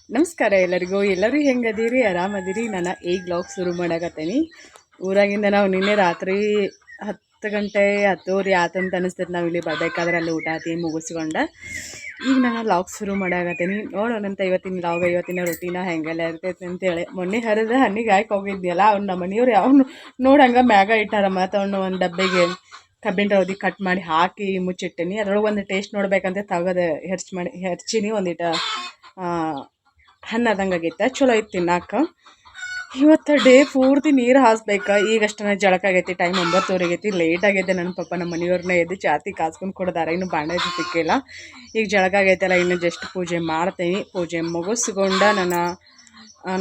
ನಮಸ್ಕಾರ ಎಲ್ಲರೂ ಹೆಂಗದೀರಿ? ಆರಾಮದಿರಿ? ನಾನು ಈಗ ವ್ಲಾಗ್ ಶುರು ಮಾಡಕತ್ತೀನಿ. ಊರಾಗಿಂದ ನಾವು ನಿನ್ನೆ ರಾತ್ರಿ 10 ಗಂಟೆ 10:30 ಆತಂತ ಅನಿಸ್ತದೆ. ನಾವು ಇಲ್ಲಿ ಬರಬೇಕಾದ್ರೆ ಅಲ್ಲಿ ಊಟ ಆತಿ ಮುಗಿಸ್ಕೊಂಡು ಈಗ ನಾನು ವ್ಲಾಗ್ ಶುರು ಮಾಡಕತ್ತೀನಿ. ನೋಡೋಣಂತ ಇವತ್ತಿನ ವ್ಲಾಗ್, ಇವತ್ತಿನ ರೊಟೀನ ಹೆಂಗೆಲ್ಲ ಇರ್ತೈತೆ ಅಂತೇಳಿ. ಮೊನ್ನೆ ಹರಿದ ಹಣ್ಣಿಗೆ ಹಾಕಿ ಹೋಗಿದ್ನಲ್ಲ, ಅವ್ನು ನಮ್ಮ ಮನೆಯವ್ರು ಯಾವನು ನೋಡಂಗೆ ಮ್ಯಾಗ ಇಟ್ಟಾರ. ಮತ್ತು ಅವನು ಒಂದು ಡಬ್ಬಿಗೆ ಕಬ್ಬಿನ ರೌದಿ ಕಟ್ ಮಾಡಿ ಹಾಕಿ ಮುಚ್ಚಿಟ್ಟಿನಿ. ಅದ್ರೊಳಗೆ ಒಂದು ಟೇಸ್ಟ್ ನೋಡ್ಬೇಕಂತ ತೆಗೆದು ಹೆರ್ಚಿನಿ. ಒಂದಿಟ್ಟು ಹಣ್ಣಾದಂಗೆ ಆಗೈತೆ, ಚಲೋ ಐತೆ ತಿನ್ನಾಕ. ಇವತ್ತು ಡೇ ಪೂರ್ತಿ ನೀರು ಹಾಸ್ಬೇಕು. ಈಗಷ್ಟೇ ಜಳಕ ಆಗೈತಿ, ಟೈಮ್ 9:30 ಆಗೈತಿ. ಲೇಟ್ ಆಗೈತೆ. ನನ್ನ ಪಪ್ಪ ನಮ್ಮ ಮನೆಯವ್ರನ್ನ ಎದ್ದು ಚಾತಿ ಕಾಸ್ಕೊಂಡು ಕೊಡ್ದಾರ. ಇನ್ನು ಬಾಂಡೆ ತಿಕ್ಕಿಲ್ಲ. ಈಗ ಜಳಕ ಆಗೈತಲ್ಲ, ಇನ್ನು ಜಸ್ಟ್ ಪೂಜೆ ಮಾಡ್ತೀನಿ. ಪೂಜೆ ಮುಗಿಸ್ಕೊಂಡು ನಾನು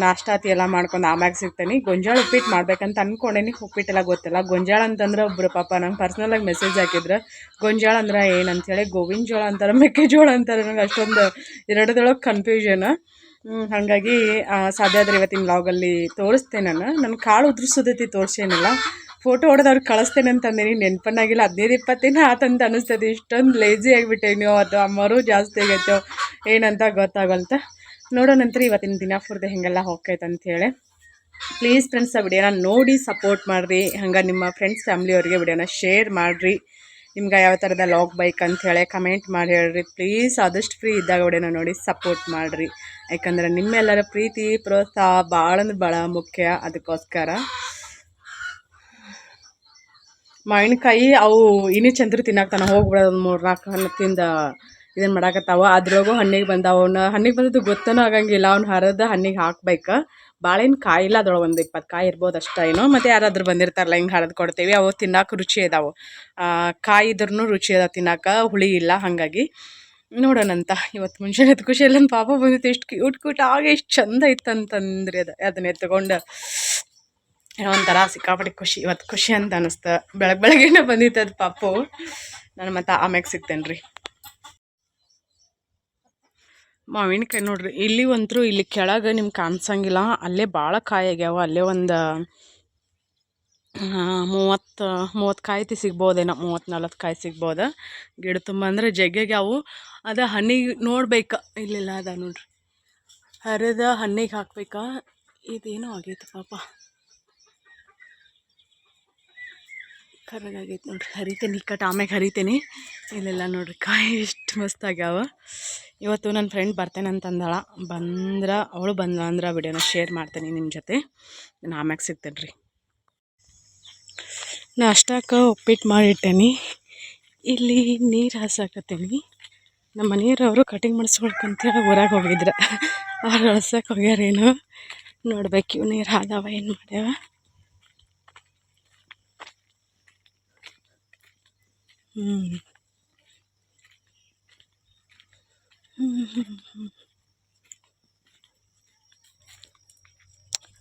ನಾಷ್ಟಾತಿ ಎಲ್ಲ ಮಾಡ್ಕೊಂಡು ಆಮ್ಯಾಗ ಸಿಗ್ತೀನಿ. ಗೊಂಜಾಳ ಉಪ್ಪಿಟ್ಟು ಮಾಡ್ಬೇಕಂತ ಅಂದ್ಕೊಂಡೇನಿ. ಉಪ್ಪಿಟ್ಟೆಲ್ಲ ಗೊತ್ತಿಲ್ಲ. ಗೊಂಜಾಳ ಅಂತಂದ್ರೆ ಒಬ್ಬರು ಪಾಪ ನಂಗೆ ಪರ್ಸ್ನಲಾಗಿ ಮೆಸೇಜ್ ಹಾಕಿದ್ರು, ಗೊಂಜಾಳ ಅಂದ್ರೆ ಏನಂತೇಳಿ. ಗೋವಿನ ಜೋಳ ಅಂತಾರೆ, ಮೆಕ್ಕೆಜೋಳ ಅಂತಾರೆ. ನಂಗೆ ಅಷ್ಟೊಂದು ಎರಡದೊಳಗೆ ಕನ್ಫ್ಯೂಷನ್. ಹಾಗಾಗಿ ಸಾಧ್ಯ ಆದರೆ ಇವತ್ತಿನ ವ್ಲಾಗಲ್ಲಿ ತೋರಿಸ್ತೇನೆ. ನನ್ನ ಕಾಳು ಉದುರಿಸೋದೈತಿ, ತೋರಿಸೇನಿಲ್ಲ. ಫೋಟೋ ಹೊಡೆದವ್ರಿಗೆ ಕಳಿಸ್ತೇನೆ ಅಂತಂದೇನಿ. ನೆನಪನ್ನಾಗಿಲ್ಲ. 15-20 ದಿನ ಆತಂತ ಅನಿಸ್ತದೆ. ಇಷ್ಟೊಂದು ಲೇಜಿ ಆಗಿಬಿಟ್ಟೇನೋ ಅಥವಾ ಮರು ಜಾಸ್ತಿ ಆಗೈತೋ ಏನಂತ ಗೊತ್ತಾಗಲ್ತ. ನೋಡೋ ನಂತರ ಇವತ್ತಿನ ದಿನ ಫುರ್ದೆ ಹೆಂಗೆಲ್ಲ ಹೋಗ್ತೈತೆ ಅಂಥೇಳಿ. ಪ್ಲೀಸ್ ಫ್ರೆಂಡ್ಸ್, ಆ ವಿಡಿಯೋನ ನೋಡಿ ಸಪೋರ್ಟ್ ಮಾಡಿರಿ. ಹಂಗೆ ನಿಮ್ಮ ಫ್ರೆಂಡ್ಸ್ ಫ್ಯಾಮ್ಲಿಯವ್ರಿಗೆ ವಿಡಿಯೋನ ಶೇರ್ ಮಾಡಿರಿ. ನಿಮ್ಗೆ ಯಾವ ಥರದ ವ್ಲಾಗ್ ಬೈಕ್ ಅಂಥೇಳಿ ಕಮೆಂಟ್ ಮಾಡಿ ಹೇಳ್ರಿ. ಪ್ಲೀಸ್ ಆದಷ್ಟು ಫ್ರೀ ಇದ್ದಾಗ ವಿಡಿಯೋನ ನೋಡಿ ಸಪೋರ್ಟ್ ಮಾಡಿರಿ. ಯಾಕಂದ್ರೆ ನಿಮ್ಮೆಲ್ಲರ ಪ್ರೀತಿ ಪ್ರೋತ್ಸಾಹ ಭಾಳ ಅಂದ್ರೆ ಭಾಳ ಮುಖ್ಯ. ಅದಕ್ಕೋಸ್ಕರ ಮಾವಿನಕಾಯಿ ಅವು ಇನ್ನೂ ಚಂದ್ರ ತಿನ್ನಾಕ್ತಾನೆ ಹೋಗ್ಬಿಡೋದು. ಒಂದು 3-4 ಹಣ್ಣು ತಿಂದು ಇದನ್ನು ಮಾಡಾಕತ್ತಾವ. ಅದ್ರಾಗೂ ಹಣ್ಣಿಗೆ ಬಂದವನ್ನ ಹಣ್ಣಿಗೆ ಬಂದದ್ದು ಗೊತ್ತನೂ ಆಗಂಗಿಲ್ಲ. ಅವ್ನು ಹರಿದ ಹಣ್ಣಿಗೆ ಹಾಕ್ಬೇಕು. ಬಾಳೆಹಣ್ಣು ಕಾಯಿಲ್ಲ, ಅದ್ರೊಳಗೆ ಒಂದು 20 ಕಾಯಿ ಇರ್ಬೋದು ಅಷ್ಟೇ ಏನೋ. ಮತ್ತು ಯಾರಾದ್ರೂ ಬಂದಿರ್ತಾರಲ್ಲ, ಹಿಂಗೆ ಹರಿದು ಕೊಡ್ತೀವಿ. ಅವು ತಿನ್ನಕ್ಕೆ ರುಚಿ ಇದಾವೆ. ಕಾಯಿ ಇದ್ರೂ ರುಚಿ ಅದ ತಿನ್ನಕ್ಕೆ, ಹುಳಿ ಇಲ್ಲ. ಹಾಗಾಗಿ ನೋಡೋಣಂತ. ಇವತ್ತು ಮುಂಜಾನೆ ಖುಷಿಯಲ್ಲಿ ನನ್ನ ಪಾಪ ಬಂದಿತ್ತು. ಎಷ್ಟು ಕ್ಯೂಟ್ ಆಗಿ ಎಷ್ಟು ಚಂದ ಇತ್ತಂತಂದ್ರಿ. ಅದನ್ನ ಎತ್ಕೊಂಡು ಒಂಥರ ಸಿಕ್ಕಾಪಟ್ಟೆ ಖುಷಿ. ಇವತ್ತು ಖುಷಿ ಅಂತ ಅನ್ನಿಸ್ತು. ಬೆಳಗ್ಗೆನೇ ಬಂದಿತ್ತು ಅದು ಪಾಪು. ನಾನು ಮತ್ತು ಆಮ್ಯಾಗ ಸಿಗ್ತೇನೆ ರೀ. ಮಾವಿನಕಾಯಿ ನೋಡ್ರಿ, ಇಲ್ಲಿ ಒಂಥರು ಇಲ್ಲಿ ಕೆಳಗೆ ನಿಮ್ಗೆ ಕಾಣಿಸಂಗಿಲ್ಲ. ಅಲ್ಲೇ ಭಾಳ ಕಾಯಿ ಆಗ್ಯಾವ. ಅಲ್ಲೇ ಒಂದು 30 ಕಾಯಿ ಸಿಗ್ಬೋದೇನೋ. 30-40 ಕಾಯಿ ಸಿಗ್ಬೋದು. ಗಿಡ ತುಂಬ ಅಂದರೆ ಜಗ್ಗೆಗ್ಯಾವು. ಅದ ಹಣ್ಣಿಗೆ ನೋಡ್ಬೇಕು. ಇಲ್ಲೆಲ್ಲ ಅದ ನೋಡ್ರಿ, ಹರಿದ ಹಣ್ಣಿಗೆ ಹಾಕ್ಬೇಕಾ. ಇದೇನೋ ಆಗೈತೆ ಪಾಪ, ಕರ್ರಗಾಗೈತೆ ನೋಡ್ರಿ. ಹರಿತೇನೆ ಇಕ್ಕಟ್ಟು, ಆಮ್ಯಾಗ ಹರಿತೇನೆ. ಇಲ್ಲೆಲ್ಲ ನೋಡ್ರಿ ಕಾಯಿ ಎಷ್ಟು ಮಸ್ತ್ ಆಗ್ಯಾವ. ಇವತ್ತು ನನ್ನ ಫ್ರೆಂಡ್ ಬರ್ತೇನೆ ಅಂತಂದಳ. ಅವಳು ಬಂದ ಅಂದ್ರೆ ವಿಡಿಯೋನ ಶೇರ್ ಮಾಡ್ತೇನೆ ನಿಮ್ಮ ಜೊತೆ. ನಾನು ಆಮ್ಯಾಗ ಸಿಗ್ತೇನೆ ರೀ. ನಾಷ್ಟಕ್ಕೆ ಉಪ್ಪಿಟ್ಟು ಮಾಡಿಟ್ಟೇನಿ. ಇಲ್ಲಿ ನೀರು ಹಾಸಾಕತ್ತೀನಿ. ನಮ್ಮ ಮನೆಯವರು ಕಟಿಂಗ್ ಮಾಡಿಸ್ಕೊಳ್ಕಂತೇಳಿ ಊರಾಗ ಹೋಗಿದ್ರು. ಅವ್ರು ಹಳ್ಸಕ್ಕೆ ಹೋಗ್ಯಾರೇನು ನೋಡ್ಬೇಕು. ಇವು ನೀರು ಹಾದಾವ ಏನು ಮಾಡ್ಯಾವ.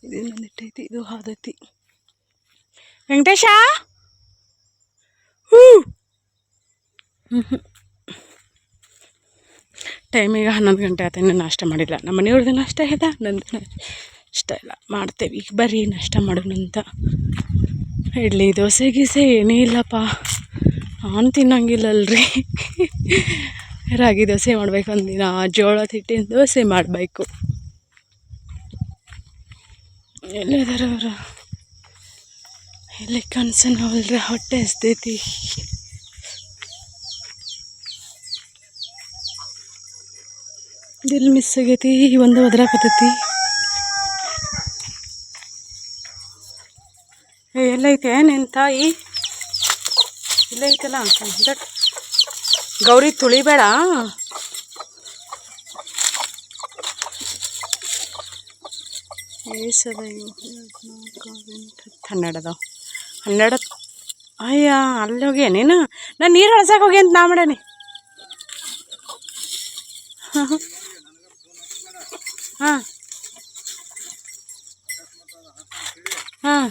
ಇದೇನೈತಿ, ಇದು ಹಾದೈತಿ. ವೆಂಕಟೇಶ ಟೈಮಿಗೆ 11 ಗಂಟೆ ಆತ. ಇನ್ನೂ ನಾಷ್ಟ ಮಾಡಿಲ್ಲ. ನಮ್ಮ ಮನೆಯವ್ರದ್ದು ನಾಷ್ಟ ಇದೆ, ನಂದು ಇಷ್ಟ ಇಲ್ಲ. ಮಾಡ್ತೇವೆ ಈಗ, ಬರ್ರಿ ನಾಷ್ಟ ಮಾಡೋಣಂತ. ಇಡ್ಲಿ ದೋಸೆ ಗೀಸೆ ಏನೂ ಇಲ್ಲಪ್ಪ. ನಾನು ತಿನ್ನಂಗಿಲ್ಲಲ್ರಿ. ರಾಗಿ ದೋಸೆ ಮಾಡ್ಬೇಕು ಒಂದಿನ, ಜೋಳದ ಹಿಟ್ಟಿನ ದೋಸೆ ಮಾಡಬೇಕು. ಎಲ್ಲದಾರ ಅವರು? ಎಲ್ಲಿ ಕನ್ಸನವಲ್ರಿ. ಹೊಟ್ಟೆ ಹಸ್ದೈತಿ. ದಿಲ್ ಮಿಸ್ ಆಗೈತಿ. ಒಂದು ಒದ್ರಾಕತೈತಿ. ಎಲ್ಲೈತೆ ನಿನ್ನ ತಾಯಿ? ಇಲ್ಲ ಐತಲ್ಲ ಅಂತ. ಗೌರಿ ತುಳಿಬೇಡ. ಏಸದ 12 ಅಯ್ಯ, ಅಲ್ಲಿ ಹೋಗ್ಯ ನೀನು? ನಾನು ನೀರು ಹಳ್ಸಕ್ಕೆ ಹೋಗಿ ಅಂತ ನಾ ಮಾಡೇನಿ. ಹಾಂ ಹಾಂ ಹಾಂ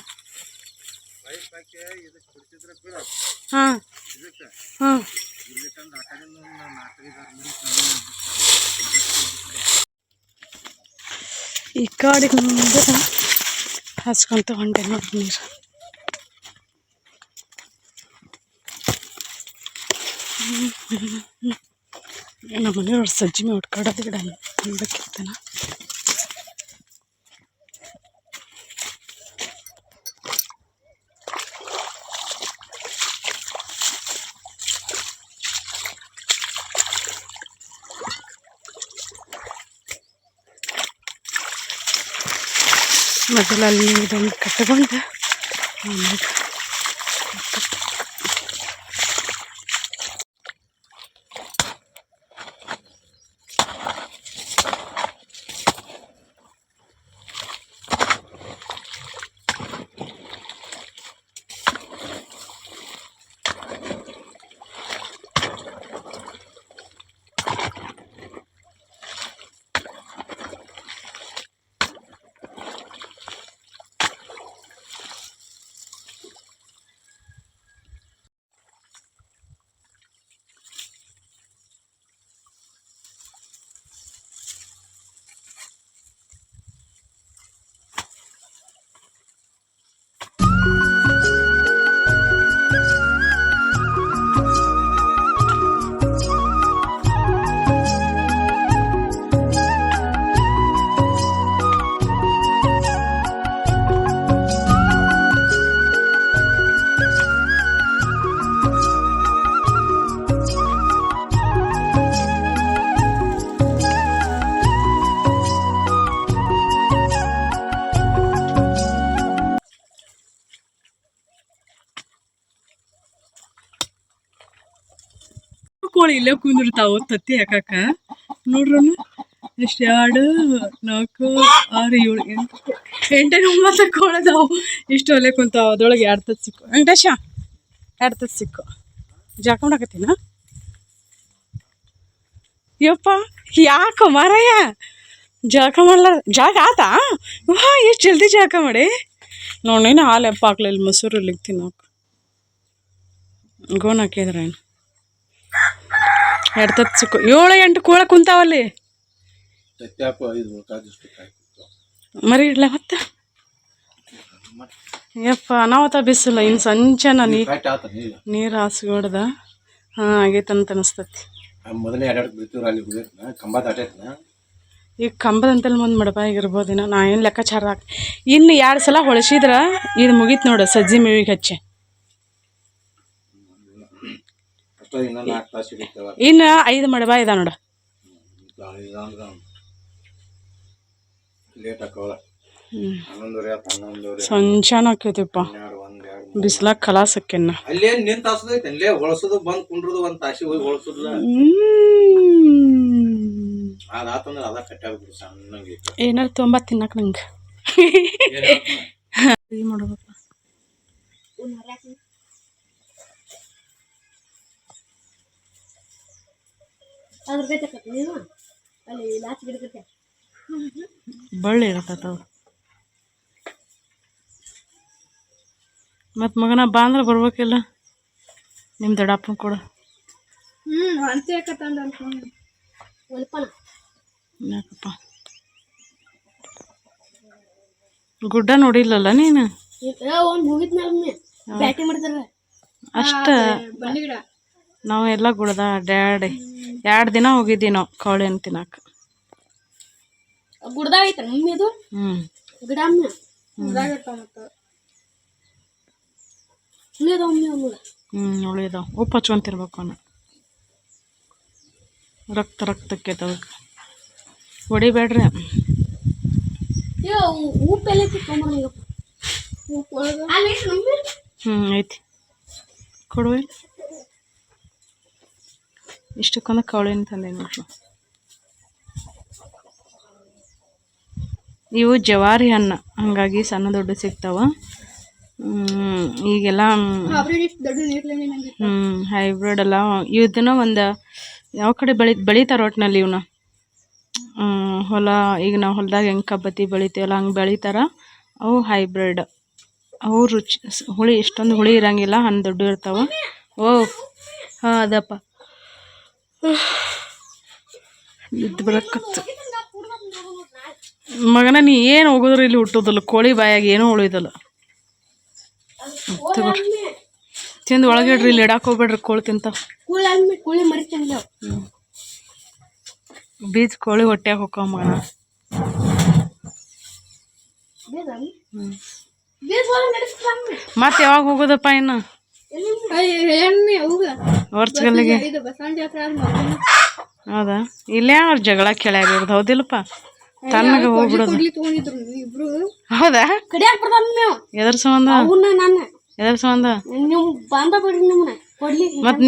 ಹಾಂ ಹಾಂ. ಈ ಕಾಡಿಗೆ ಮುಂದೆ ಹಸ್ಕೊಂತ ಹೊಂಟೆ ನೋಡಿ ನೀರು. ನಮ್ಮ ಮನೆಯವ್ರು ಸಜ್ಜಿ ಮೇ ಹೊಡ್ಕಾಡೋದು ಗಿಡ ಅನ್ಬೇಕಿರ್ತಾನ. ಮೊದಲು ಅಲ್ಲಿ ಇದೊಂದು ಕಟ್ಟಗೊಂಡು ಕೋಳಿ ಇಲ್ಲೇ ಕುಂದಿರ್ತಾವ ತತ್ತಿ ಹಾಕಾಕ. ನೋಡ್ರನು ಎಷ್ಟು 2 4 6 7 8 9 ಕೋಳದಾವು. ಇಷ್ಟು ಅಲ್ಲೇ ಕುಂತಾವ. ಅದ್ರೊಳಗೆ 2 ತತ್ತಿ ಸಿಕ್ಕು. ವೆಂಕಟೇಶ 2 ತತ್ತಿ ಸಿಕ್ಕು. ಜಾಕೊಂಡಾಕತ್ತೀನ ಯಪ್ಪ. ಯಾಕ ಮಾರಯ್ಯ ಜಾಕ ಮಾಡ್ಲಾರ? ಜಾಗ ಆತಾ? ವಾ ಎಷ್ಟು ಜಲ್ದಿ ಜಾಕ ಮಾಡಿ. ನೋಡೇನು ಹಾಲು ಎಪ್ಪ ಹಾಕ್ಲಿಲ್ಲ, ಮೊಸರು ಇಲ್ಲಿಗೆ ತಿನ್ನೋಕೆ ಗೋನ್ ಹಾಕಿದ್ರೇನು. 2 ತತ್ತಿ ಸಿಕ್ಕು. 7 8 ಕೋಳ ಕುಂತಾವಲ್ಲಿ. ಮರಿ ಇಡ್ಲ ಮತ್ತೆ ಯಪ್ಪ ಅನಾವತ ಬಿಸಿಲ್ಲ. ಇನ್ನು ಸಂಚನ ನೀರು ಹಾಸ್ಕೊಡ್ದ. ಹಾಂ ಆಗೈತಂತ ಅನಿಸ್ತತಿ. ಈಗ ಕಂಬದಂತಲ್ಲಿ ಮುಂದೆ ಮಡಬಾಗಿರ್ಬೋದಿನ. ನಾ ಏನು ಲೆಕ್ಕಾಚಾರ ಇನ್ನು 2 ಸಲ ಹೊಳಸಿದ್ರೆ ಇದು ಮುಗೀತು ನೋಡು. ಸಜ್ಜಿ ಮೇವಿಗೆ ಹಚ್ಚಿ ಇನ್ನು 5 ಮಡಬಾ ಇದಾವ ನೋಡು. ಸಂಚಾನ ಹಾಕೈತಿಪ್ಪ ಬಿಸಿಲಾಗ ಕಲಾಸ್ ಹಾಕ್ಯನ. ಏನಾರು ತೊಂಬ ತಿನ್ನಕ್ ನಂಗೆ ಮಾಡ್ಬೇಕ. ಬಳ್ಳಿ ಇರತ್ತವ. ಮತ್ತು ಮಗನ ಬಾ ಅಂದ್ರೆ ಬರ್ಬೇಕಿಲ್ಲ ನಿಮ್ಮ ದೊಡ್ಡಪ್ಪನ ಕೂಡ. ಯಾಕಪ್ಪ ಗುಡ್ಡ ನೋಡಿಲ್ಲಲ್ಲ ನೀನು? ಅಷ್ಟ ನಾವು ಎಲ್ಲ ಗುಡ್ದ ಅಡ್ಡಾಡಿ 2 ದಿನ ಹೋಗಿದ್ದೀವಿ ನಾವು ಕವಳೆ ಹಣ್ಣು ತಿನ್ನಕ. ಉಳಿದಾವ. ಉಪ್ಪು ಹಚ್ಕೊಂತಿರ್ಬೇಕು ಅವನು. ರಕ್ತಕ್ಕೆ ಅದಕ್ಕೆ ಹೊಡಿಬೇಡ್ರಿ. ಐತಿ ಕೊಡುವೆ. ಇಷ್ಟಕ್ಕೊಂದು ಕವಳಿನ ತಂದೆ ನೋಡ್ರಿ. ಇವು ಜವಾರಿ ಹಣ್ಣು, ಹಂಗಾಗಿ ಸಣ್ಣ ದೊಡ್ಡ ಸಿಗ್ತಾವ. ಈಗೆಲ್ಲ ಹೈಬ್ರಿಡ್ ಎಲ್ಲ. ಇದನ್ನ ಒಂದು ಯಾವ ಕಡೆ ಬೆಳಿತಾರ ಒಟ್ಟಿನಲ್ಲಿ ಇವನ್ನ. ಹೊಲ ಈಗ ನಾವು ಹೊಲದಾಗ ಹೆಂಗೆ ಕಬ್ಬತ್ತಿ ಬೆಳಿತೀವಲ್ಲ ಹಂಗೆ ಬೆಳಿತಾರ. ಅವು ಹೈಬ್ರಿಡ್. ಅವು ರುಚಿ ಹುಳಿ ಇಷ್ಟೊಂದು ಹುಳಿ ಇರಂಗಿಲ್ಲ, ಹಣ್ಣು ದೊಡ್ಡ ಇರ್ತಾವ. ಓ ಹಾಂ ಅದಪ್ಪ ಇದ್ದು ಬರಕತ್ತು ಮಗನ. ನೀ ಏನು ಹೋಗೋದ್ರು ಇಲ್ಲಿ ಹುಟ್ಟೋದಿಲ್ಲ. ಕೋಳಿ ಬಾಯಾಗಿ ಏನೂ ಉಳಿಯೋದಿಲ್ಲ. ತಗೋರಿ ತಿಂದು ಒಳಗಿಡ್ರಿ. ಇಲ್ಲಿ ಇಡಾಕ್ ಹೋಗ್ಬೇಡ್ರಿ, ಕೋಳಿ ತಿಂತಾವ. ಕುಳಿ ಮರಿತೀನಿ ಬೀಜ ಕೋಳಿ ಹೊಟ್ಯಾಗ ಹೋಗ್ತಾವ ಮಗನ. ಮತ್ತೆ ಯಾವಾಗ ಹೋಗೋದಪ್ಪ ಇನ್ನು ವರ್ಷಗಲ್ಲಿಗೆ? ಹೌದಾ? ಇಲ್ಲೇ ಅವ್ರ ಜಗಳ ಕೇಳ್ಯಾಗಿರೋದು ಹೌದಿಲ್ಲಪ್ಪ? ತಣ್ಣಗೆ ಹೋಗ್ಬಿಡೋದು. ಹೌದಾ? ಎದ್ರ ಸಂಬಂಧ? ಎದ್ರ ಸಂಬಂಧ? ಮತ್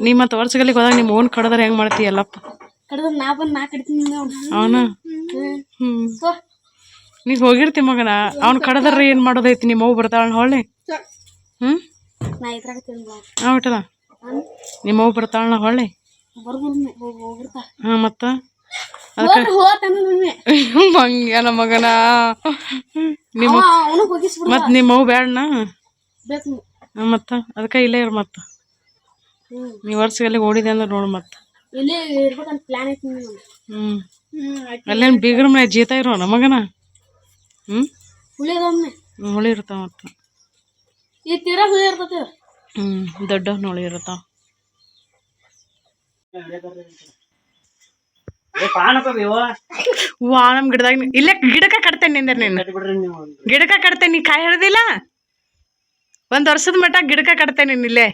ನೀ ಮತ್ ವರ್ಷಗಲ್ಲಿಗೆ ಹೋದಾಗ ನಿಮ್ಮ ಓನ್ ಕಡದ್ರ ಹೆಂಗ್ ಮಾಡ್ತೀಯಲ್ಲಪ್ಪ? ಅವನ ನೀ ಹೋಗಿರ್ತಿ ಮಗನ. ಅವ್ನ ಕಡದ್ರ ಏನ್ ಮಾಡೋದೈತಿ? ನಿಮ್ಮ ಅವ್ವ ಬರ್ತಾಳ ಹೊಳ್ಳಿ? ಬಿಟ್ಟಲ್ಲ ನಿಮ್ಮ ಅವ್ವ ಬರ್ತಾಳ ಹೊಳ್ಳಿ? ಮತ್ತ ಮಂಗ್ಯಾನ ಮಗನ. ಮತ್ ನಿಮ್ಮ ಅವ್ವ ಬ್ಯಾಡನ? ಮತ್ತ ಅದಕ್ಕೆ ಇಲ್ಲೇ ಇರು. ಮತ್ತ ನೀ ವರ್ಷಗಲ್ಲಿಗೆ ಓಡಿದೆ ಅಂದ್ರೆ ನೋಡು. ಮತ್ತ ಅಲ್ಲೇನ್ ಬೀಗ್ರ ಮನೆ ಜೀತ ಇರೋಣ ಮಗನ? ಹುಳಿ ಇರ್ತಾವ. ಮತ್ತ ದೊಡ್ಡ ಹುಳಿ ಇರ್ತಾವ. ನಮ್ ಗಿಡದಾಗ ಇಲ್ಲೇ ಗಿಡಕ್ಕ ಕಟ್ತೇನೆ ನಿಂದ್ರ. ನೀನು ಗಿಡಕ್ಕ ಕಟ್ತೇನೆ. ನೀ ಕಾಯಿ ಹಿಡ್ದಿಲ್ಲ? 1 ವರ್ಷದ ಮಟ್ಟ ಗಿಡಕ್ಕ ಕಟ್ತೇನೆ ನೀನ್ ಇಲ್ಲೇ.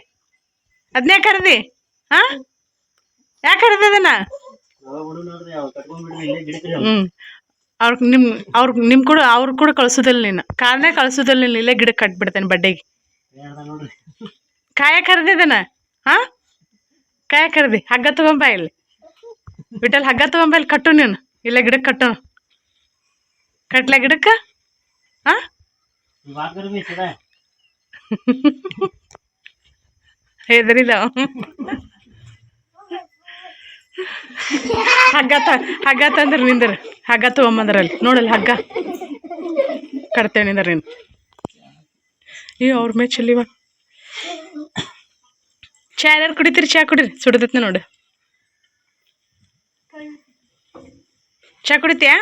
ಅದ್ನೇ ಕರ್ದಿ? ಯಾಕೆ ಕರ್ದದನ? ಅವ್ರ ಕೂಡ ಕಳ್ಸುದಿಲ್ಲ. ನೀನು ಕಾರಣ ಕಳ್ಸುದಿಲ್ಲ. ನೀನು ಇಲ್ಲೇ ಗಿಡಕ್ಕೆ ಕಟ್ಬಿಡ್ತೇನೆ ಬಡ್ಡೆಗೆ. ಕಾಯ ಕರ್ದಿದನ? ಕಾಯ ಕರ್ದಿ? ಹಗ್ಗ ತಗೊಂಬ ಇಲ್ಲಿ. ಬಿಟ್ಟಲ್ ಹಗ್ಗ ತಗೊಂಬ ಇಲ್ಲಿ. ಕಟ್ಟು ನೀನು ಇಲ್ಲೇ ಗಿಡಕ್ಕೆ ಕಟ್ಟು. ಕಟ್ಲ ಗಿಡಕ್ಕ? ಹೆದರಿದಾವ. ಹಗ್ಗ ತಂದ್ರ ನಿಂದ್ರ. ಹಗ್ಗ ತಗೊಂಬಂದ್ರಲ್ಲಿ ನೋಡಲ್ಲಿ ಹಗ್ಗ ಕಟ್ತೇವೆ ನಿಂದ್ರ. ನೀನು ಅವ್ರ ಮೇ ಚೆಲ್ಲಿವ. ಚಾ ಯಾರು ಕುಡಿತೀರಿ? ಚಾ ಕುಡೀರಿ. ಸುಡದೈತ್ನ ನೋಡು. ಚಾ ಕುಡಿತೀಯಾ?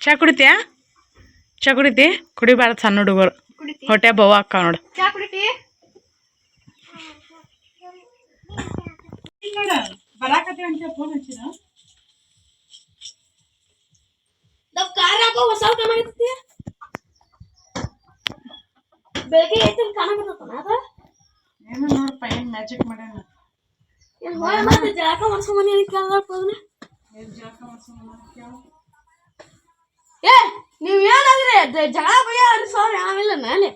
ಚಾ ಕುಡಿತೀಯಾ? ಚಾ ಕುಡಿತಿ? ಕುಡಿಬಾರ್ದು ಸಣ್ಣ ಹುಡುಗರು. ಹೊಟ್ಟೆ ಬೋವ ಅಕ್ಕ ನೋಡು. ಏನು ನೋಡಪ್ಪ ಏನ್ ಮ್ಯಾಜಿಕ್ ಮಾಡ್ಯಾನ. ನೀವ್ ಏನಾದ್ರೆ ಜಗಳ ಬಯ್ಯ ಅನ್ಸೋರ್ ಆಮೇಲೆ ನಾನೇ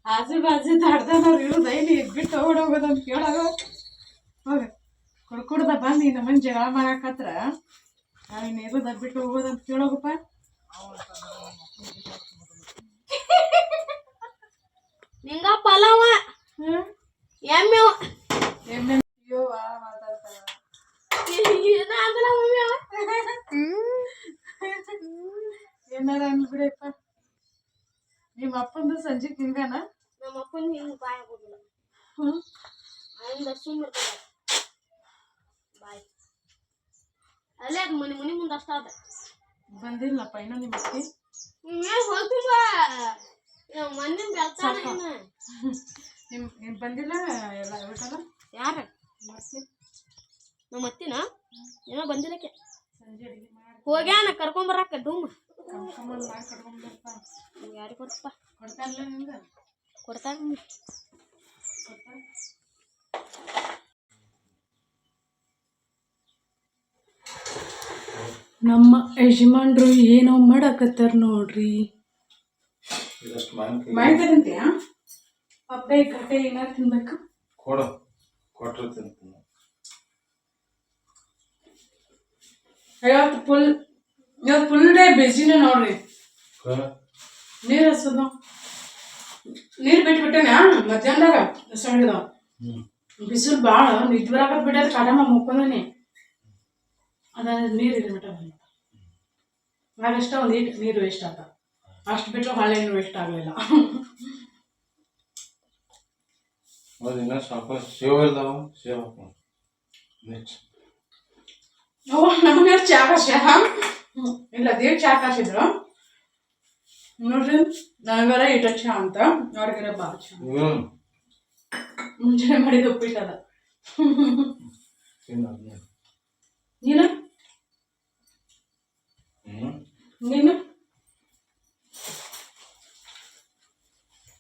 ಆಜು ಬಾಜು ತಡ್ದವ್ರು ಇರುದ ಇಲ್ಲಿ ಬಿಟ್ಟು ಓಡೋಗೋದಂತ ಕೇಳಾಗ ಹೋಗ ಕುಡ್ದ ಬಂದು ನಮ್ಮನ್ ಜಗಳ ಮಾಡಾಕತ್ರ ನಾವಿನ್ ಇರೋದ ಬಿಟ್ಟು ಹೋಗೋದಂತ ಕೇಳೋಗಪ್ಪ. ನಿಂಗ ಪಲಾವ ಎಮ್ಮೆ ಮಾತಾಡ್ತಾರ. ಏನಾರ ಅನ್ಬಿಡಪ್ಪ. ನಿಮ್ಮ ಅಪ್ಪಂದು ಸಂಜೆಗೆ ಹಿಂಗಾನ? ನಮ್ಮ ಅಪ್ಪನ ಹಿಂಗ ಬಾಯ್ ಆಗೋದಿಲ್ಲ. ಬಾಯ್ ಅಲ್ಲೇ ಮನಿ ಮುಂದೆ ಅಷ್ಟ ಅದ. ಬಂದಿಲ್ಲಪ್ಪ ಇನ್ನೂ ನಿಮ್ಮ ಅತ್ತಿ? ನಿಮ್ ಬಂದಿಲ್ಲ ಎಲ್ಲ ಹೇಳ್ತಾರ. ಯಾರ ನಮ್ಮ ಅತ್ತಿನ ಏನೋ ಬಂದಿಲ್ಲಕ್ಕೆ. ಹೋಗ್ಯಾನ ಕರ್ಕೊಂಬರಾಕ ಡುಮ್ ಯಾರಿಗೆ ಕೊಡ್ತಪ್ಪ. ಕೊಡ್ತಾರಲ್ಲ ನಿಮ್ಗೆ? ಕೊಡ್ತಾರ. ನಮ್ಮ ಯಜಮಾನ್ರು ಏನೋ ಮಾಡಾಕತ್ತಾರ ನೋಡ್ರಿ. ಮಾವಿನಕಾಯಿ ತಿಂತೀಯ? ಪಪ್ಪೆ ಕಟ್ಟೆ ಏನಾರು ತಿನ್ಬೇಕು? ಕೊಟ್ರೆ ತಿಂತೀನಿ. ಇವತ್ತು ಫುಲ್ ಡೇ ಬಿಸಿನೇ ನೋಡ್ರಿ. ನೀರು ಹಸದ ನೀರು ಬಿಟ್ಬಿಟ್ಟೇನ ಮಧ್ಯಾಹ್ನದಾಗ ಸಣ್ಣದಾವ. ಬಿಸಿಲು ಭಾಳ ನಿದ್ದೆ ಬರಾಕತ್ ಬಿಟ್ಟೈತೆ. ಕಾರಣ ಮುಕ್ಕೊಂಡೇನೆ ಅದ ನೀರು ಇದ್ಬಿಟ್ಟ ಬಂದ ಆಗಷ್ಟ ಒಂದು ನೀರು ವೇಸ್ಟ್ ಆತ. ಅಷ್ಟು ಬಿಟ್ಟರೆ ಹೊಳೆ ನೀರು ವೇಸ್ಟ್ ಆಗಲಿಲ್ಲ. ನಮಗೆ ಚಾ ಕಾಶ ಇಲ್ಲ ದೇವ್ ಚಾ ಕಾಸಿದ್ರು ನೋಡ್ರಿ. ನನಗರ ಇಟ ಚಾ ಅಂತ ಅವ್ರಿಗಾರ ಭಾಳ ಚಾ. ಮುಂಜಾನೆ ಮಾಡಿದ ಉಪ್ಪಿಟ್ಟದ. ನೀನು ನೀನು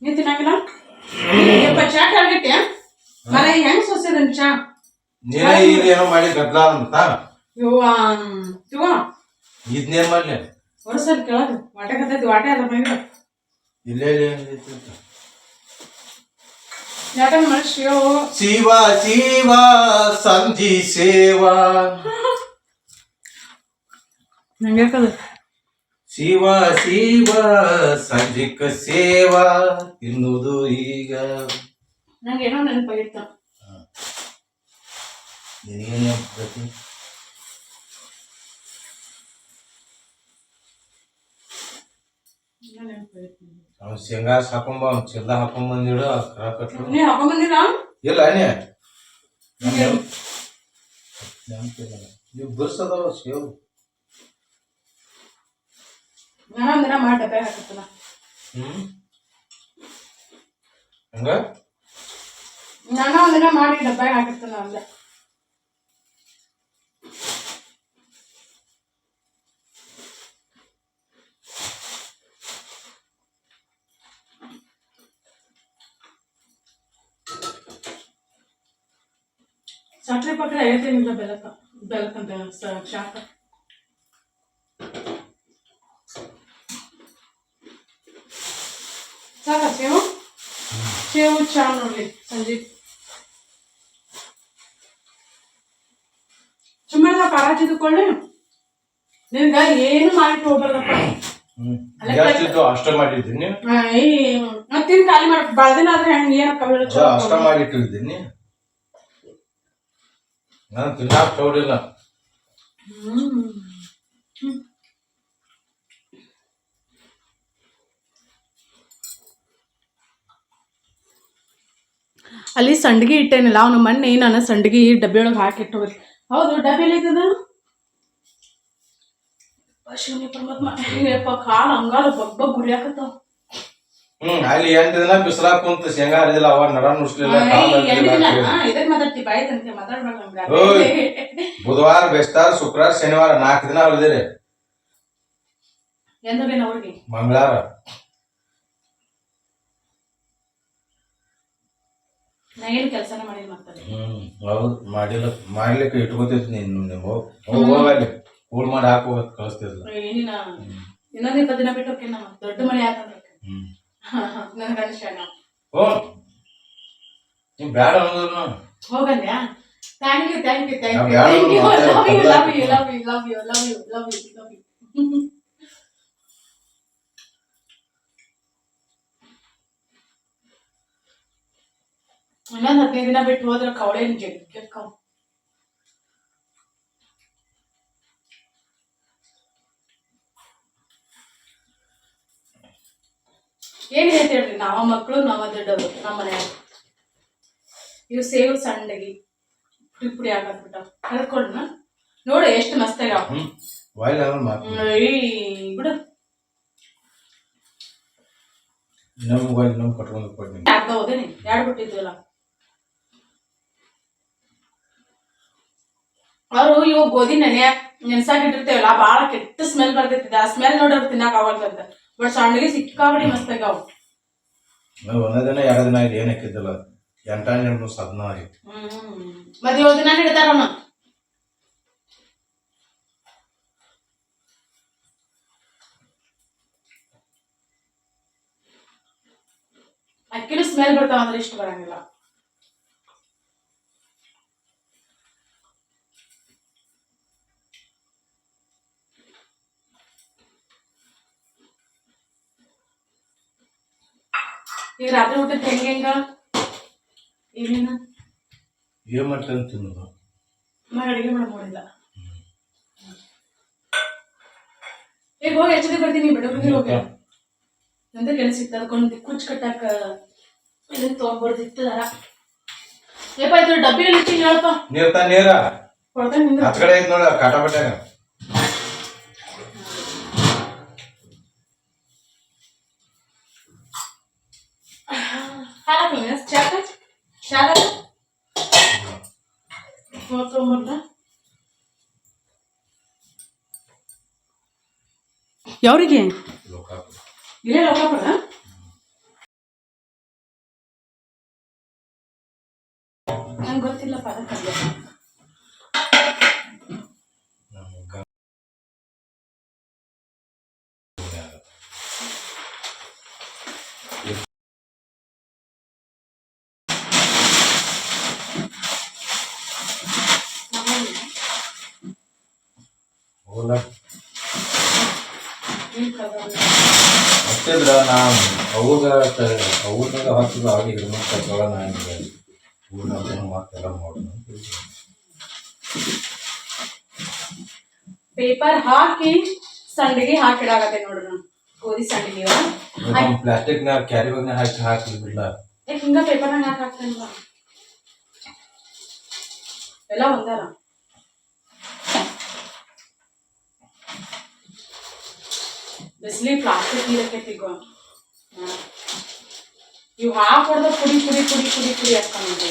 ನೀ ತಿನ್ನಂಗಿಲ್ಲ. ಚಾ ಕಾಗಿಟ್ಟ್ಯಾ ಮರ ಹೆಂಗ್ ಸೊಸೆದನ್ ಚಾ ಏನೋ ಮಾಡಿ ಗದ್ಲ ಅಂತ ಇದನ್ನೇನ್ ಮಾಡ್ಲಿ ವರ್ಷಲ್ ಕೆಳಗ ವಾಟೆ ಕತ್ತೈತಿ. ವಾಟೆ ಅದ ಮ್ಯಾಗ ಇಲ್ಲೇ ಯಾಕಂದ್ರೆ ಮನುಷ್ಯ ಶಿವ ಶಿವ ಸಂಜಿ ಸೇವಾ ನಂಗ್ಯಾಕದು ಶಿವ ಶಿವ ಸಂಜಿಕ ಸೇವಾ ತಿನ್ನುವುದು ಈಗ. ನಂಗೇನೋ ನೆನಪಾಗಿತ್ತು. ನಿನಗೇನು ಅವ್ನು ಶೇಂಗಾ ಹಾಕೊಂಬ ಅವ್ನು ಚೆಲ್ಲ ಹಾಕೊಂಬಂದಿಡು ಕಟ್ಲು. ನೀ ಹಾಕೊಂಬಂದಿಲ್ಲ ಇಲ್ಲ ನೀವು ಬಿರ್ಸದವ ಸೇವು ನಾನು ಒಂದಿನ ಮಾಡಿ ಡಬ್ಬೆ ಹಾಕತ್ತಲ್ಲ. ಹಂಗ ನಾನು ಒಂದಿನ ಮಾಡಿ ಡಬ್ಬೆ ಹಾಕಿರ್ತಲ್ಲ ಅಂದೆ. ಸಕ್ಕರೆ ಪಕ್ಕರೆ ಐವತ್ತೇನಿಲ್ಲ ಬೆಳಕಂತ ಶಾಖ. ಸಾಕ ಸೇವು ಸೇವು ಚಾ ನೋಡ್ಲಿ ಸಂಜೆ ಸುಮ್ಮನೆ ಕಾರಾಜಿದ್ಕೊಳ್ಳಿ. ನಿನ್ಗ ಏನು ಮಾಡಿಟ್ಟು ಹೋಗ್ಬಾರ್ದಪ್ಪ. ಅಷ್ಟ ಮಾಡಿದ್ದೀನಿ ಮತ್ತಿನ್ ಖಾಲಿ ಮಾಡ ಬಾಳ್ದಿನ ಆದ್ರೆ ಹೆಂಗ ಏನಕ್ಕ ಅಷ್ಟ ಮಾಡಿಟ್ಟಿದ್ದೀನಿ. ನಾನು ತಿನ್ನಾಕ ತಗೊಳಿಲ್ಲ. ಅಲ್ಲಿ ಸಂಡ್ಗಿ ಇಟ್ಟೇನಿಲ್ಲ ಅವನು ಮೊನ್ನೆ ನಾನು ಸಂಡ್ಗಿ ಡಬ್ಬಿ ಒಳಗೆ ಹಾಕಿಟ್ಟು ಹೋಗಿ. ಹೌದು ಡಬ್ಬಿ ಎಲ್ಲೈತದ ಶಿವನಿ ಪರಮಾತ್ಮ ಕಾಲು ಹಂಗಾಲ ಬಬ್ಬ ಗುರಿಯಾಕತ್ತಾವ. ಅಲ್ಲಿ 8 ದಿನ ಬಿಸಿಲಾಗ ಕುಂತ ಶೇಂಗಾ ಹರಿದಿಲ್ಲ ಅವ ನರ ನುಸ್ಲಿಲ್ಲ. ಬುಧವಾರ ಬೆಸ್ತಾರ ಶುಕ್ರವಾರ ಶನಿವಾರ 4 ದಿನ ಹೊಲಿದಿರಿ. ಮಂಗಳವಾರ ಕೆಲಸನೇ ಮಾಡಿಲ್ಲ ಮತ್ತೆ. ಹೌದು ಮಾಡಿಲ್ಲ. ಮಾಡ್ಲಿಕ್ಕೆ ಇಟ್ಕೋತೈತಿ ನೀನು ಹೋಗಲ್ಲಿ ಕೂಲ್ ಮಾಡಿ ಹಾಕೋದ್ ಕಳಿಸ್ತಿದ್ಲ. ಇನ್ನೊಂದು 20 ದಿನ ಬಿಟ್ಟು ಹೋಗ್ತೀನಿ ನಮ್ಮ ದೊಡ್ಡ ಮನೆ ಯಾಕಂದ್ರೆ ನನ್ನ ಗಂಡ ನೀವ್ ಬ್ಯಾಡ ಅನ್ನೋದ್ರು ಹೋಗನ್ಯಾ. Thank you thank you thank you thank you love you love you love you love you love you love you love you. ಇನ್ನೊಂದು 15 ದಿನ ಬಿಟ್ಟು ಹೋದ್ರೆ ಕವಳೆ ಜಗ್ಗಕ್ಕವ್. ಏನಿದೆ ಅಂತ ಹೇಳ್ರಿ, ನಾವ ಮಕ್ಕಳು ನಾವ ದೊಡ್ಡವರು ನಮ್ಮ ಮನೆಯಾಗ. ಇವು ಸೇವು ಸಣ್ಣಗಿ ಪುಡಿ ಪುಡಿ ಹಾಕತ್ಬಿಟ್ಟ ಕಲ್ತ್ಕೊಂಡ್ನ ನೋಡಿ ಎಷ್ಟು ಮಸ್ತ್ ಆಗ್ಯಾವ. ಬಿಡು ಆಗ್ತಾವದೇನಿ 2 ಬಿಟ್ಟಿದ್ವಲ್ಲ ಅವರು. ಇವಾಗ ಗೋಧಿ ನೆನ್ಸಾಕಿಟ್ಟಿರ್ತೇವಲ್ಲ ಬಾಳ ಕೆಟ್ಟ ಸ್ಮೆಲ್ ಬರ್ತೈತಿ. ಆ ಸ್ಮೆಲ್ ನೋಡಿ ಅವ್ರು ತಿನ್ನಾಕ ಆಗಲ್ತಂತ. ಬಟ್ ಸಣ್ಣಗೆ ಸಿಕ್ಕಾಬಿಡಿ ಮಸ್ತ್ ಆಗ್ಯಾವ. ಒಂದೇ ದಿನ 2 ದಿನ ಆಯ್ತು ಏನ್ ಹಾಕಿದ್ದಲ್ಲ. 8 ದಿನ 17 ಆಯ್ತು. ಮತ್ತೆ 7 ದಿನ ಇಡ್ತಾರ ಅವನು. ಅಕ್ಕಿನ ಸ್ಮೆಲ್ ಬರ್ತಾವ ಅಂದ್ರೆ ಇಷ್ಟು ಬರಂಗಿಲ್ಲ. ಈಗ ರಾತ್ರಿ ಊಟಕ್ಕೆ ಹೆಂಗ ಏನೇನ ಏನ್ ಮಾಡ್ತೇನೆ ತಿನ್ನೋದು. ಅಡಿಗೆ ಮಾಡಿಲ್ಲ. ಈಗ ಹೋಗಿ ಎಚ್ಚರಿಕೆ ಬರ್ತೀನಿ ಬಿಡೋಗಿ ಹೋಗಿ ಅಂತ ಕೆಲಸ ಇತ್ತು. ಅದಕ್ಕೊಂದು ಕುಚ್ಚು ಕಟ್ಟಾಕ ಇದನ್ನ ತೊಗೊಂಡ್ಬರ್ದಿತ್ತದಾರ. ಏಪ ಇದ್ರ ಡಬ್ಬಿಯಲ್ಲಿ ಇಟ್ಟು ಹೇಳಪ್ಪ. ನೀರ ಕೊಡ್ತೇನೆ ಹತ್ ಕಡೆ ಐತ್ ನೋಡ ಕಾಟಾಪಟ್ಟಾಗ. ಹಾಕಿ ಚಾಕ ಶಾಲ ತೊಗೊಂಬರ್ಲ ಯಾವ್ರಿಗೆ ಇಲ್ಲೇ ಲೋಕಾಪುರ ನಂಗೆ ಗೊತ್ತಿಲ್ಲಪ್ಪ ಅದಕ್ಕೆ ಹಚ್ಚಿದ್ರ ನಾನು ಅವ್ರಾಗ ಹಚ್ಚದ ಆಗಿದ್ರು ಮತ್ತೆ ನಾನು ಊರಿನ ಮತ್ತೆಲ್ಲ ಮಾಡೋದು ಪೇಪರ್ ಹಾಕಿ ಸಂಡಿಗೆ ಹಾಕಿಡಾಗತ್ತೆ ನೋಡ್ರಿ ನಾನು ಗೋಧಿ ಸಂಡಿಗೆ ಪ್ಲಾಸ್ಟಿಕ್ನಾಗ ಕ್ಯಾರಿ ಬ್ಯಾಗ್ನಾಗ ಹಾಕಿಲ್ಲ ಹಿಂಗ ಪೇಪರ್ನಾಗ ಯಾಕೆ ಹಾಕ್ತೇನಿಲ್ಲ ಎಲ್ಲ ಒಂದಾರ ಬಿಸಿಲಿ ಪ್ಲಾಸ್ಟಿಕ್ ನೀರಕ್ಕೆ ಇವು ಹಾಕೊಡ್ದ ಪುಡಿ ಪುಡಿ ಪುಡಿ ಪುಡಿ ಪುಡಿ ಹಾಕೊಂಡು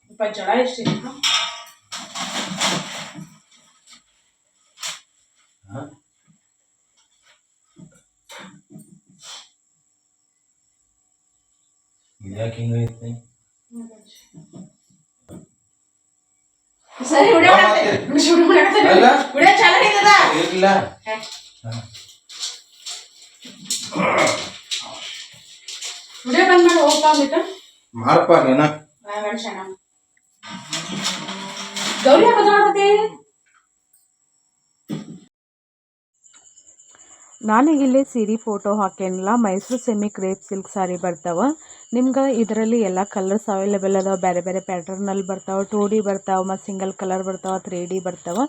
ಸ್ವಲ್ಪ ಜಳ ಎಷ್ಟಿದೆ ಇದ್ಯಾಕೆ ಹಿಂಗೈತಿ ಸರಿ ವಿಡಿಯೋ ಚಾಲ ಇಲ್ಲ ವಿಡಿಯೋ ಬಂದ್ ಮಾಡಿ ಹೋಗ್ತಾ ಮೀಟರ್ ಮಾಡಪ್ಪ ನೀನ ಗೌರಿ ಬದಲಾಗತ್ತೆ ನಾನೀಗಿಲ್ಲಿ ಸೀರೆ ಫೋಟೋ ಹಾಕೇನಿಲ್ಲ Mysore semi crepe silk sari ಬರ್ತಾವೆ ನಿಮ್ಗೆ ಇದರಲ್ಲಿ ಎಲ್ಲ ಕಲರ್ಸ್ ಅವೈಲೇಬಲ್ ಅದಾವೆ ಬೇರೆ ಬೇರೆ ಪ್ಯಾಟರ್ನಲ್ಲಿ ಬರ್ತಾವೆ 2D ಬರ್ತಾವೆ ಮತ್ತು ಸಿಂಗಲ್ ಕಲರ್ ಬರ್ತಾವೆ 3D ಬರ್ತಾವೆ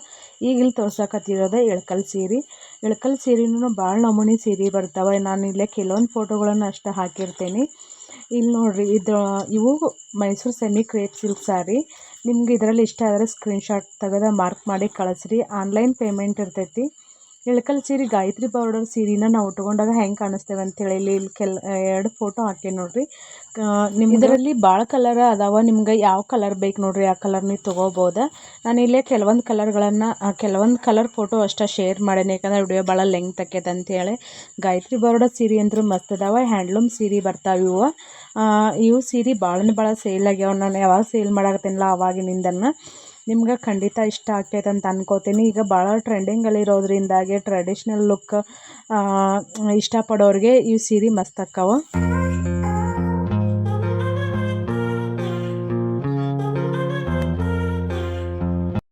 ಈಗ ಇಲ್ಲಿ ತೋರ್ಸಕತ್ತಿರೋದು ಇಳಕಲ್ ಸೀರೆನೂ ಭಾಳ ನಮೂನಿ ಸೀರೆ ಬರ್ತಾವೆ ನಾನು ಇಲ್ಲೇ ಕೆಲವೊಂದು ಫೋಟೋಗಳನ್ನು ಅಷ್ಟೇ ಹಾಕಿರ್ತೇನೆ ಇಲ್ಲಿ ನೋಡಿರಿ ಇವು ಮೈಸೂರು ಸೆಮಿ ಕ್ರೇಪ್ ಸಿಲ್ಕ್ ಸಾರಿ ನಿಮ್ಗೆ ಇದರಲ್ಲಿ ಇಷ್ಟ ಆದರೆ ಸ್ಕ್ರೀನ್ಶಾಟ್ ತೆಗೆದು ಮಾರ್ಕ್ ಮಾಡಿ ಕಳಿಸ್ರಿ ಆನ್ಲೈನ್ ಪೇಮೆಂಟ್ ಇರ್ತೈತಿ ಇಳಕಲ್ ಸೀರೆ ಗಾಯತ್ರಿ ಬಾರ್ಡರ್ ಸೀರೆನ ನಾವು ಉಟ್ಕೊಂಡಾಗ ಹೆಂಗೆ ಕಾಣಿಸ್ತೇವೆ ಅಂತೇಳಿ ಇಲ್ಲಿ ಎರಡು ಫೋಟೋ ಹಾಕಿ ನೋಡ್ರಿ ನಿಮ್ಗೆ ಇದರಲ್ಲಿ ಭಾಳ ಕಲರ್ ಅದಾವ ನಿಮ್ಗೆ ಯಾವ ಕಲರ್ ಬೇಕು ನೋಡ್ರಿ ಆ ಕಲರ್ ನೀವು ತೊಗೋಬೋದು ನಾನು ಇಲ್ಲೇ ಕೆಲವೊಂದು ಕಲರ್ ಫೋಟೋ ಅಷ್ಟೇ ಶೇರ್ ಮಾಡೇನಿ ಯಾಕಂದ್ರೆ ವಿಡಿಯೋ ಭಾಳ ಲೆಂತ್ ಆಕೈತೆ ಅಂತೇಳಿ ಗಾಯತ್ರಿ ಬಾರ್ಡರ್ ಸೀರೆ ಅಂತೂ ಮಸ್ತ್ ಅದಾವ ಹ್ಯಾಂಡ್ಲೂಮ್ ಸೀರೆ ಬರ್ತಾವೆ ಇವು ಸೀರೆ ಭಾಳ ಸೇಲ್ ಆಗ್ಯಾವ ನಾನು ಯಾವಾಗ ಸೇಲ್ ಮಾಡಾಕತ್ತೀನಲ್ಲ ಅವಾಗಿನಿಂದನ ನಿಮ್ಗೆ ಖಂಡಿತ ಇಷ್ಟ ಆಗ್ತೈತೆ ಅಂತ ಅನ್ಕೋತೀನಿ ಈಗ ಭಾಳ ಟ್ರೆಂಡಿಂಗಲ್ಲಿರೋದ್ರಿಂದಾಗಿ ಟ್ರೆಡಿಷ್ನಲ್ ಲುಕ್ ಇಷ್ಟಪಡೋರಿಗೆ ಈ ಸೀರೆ ಮಸ್ತ್ ಅಕ್ಕವ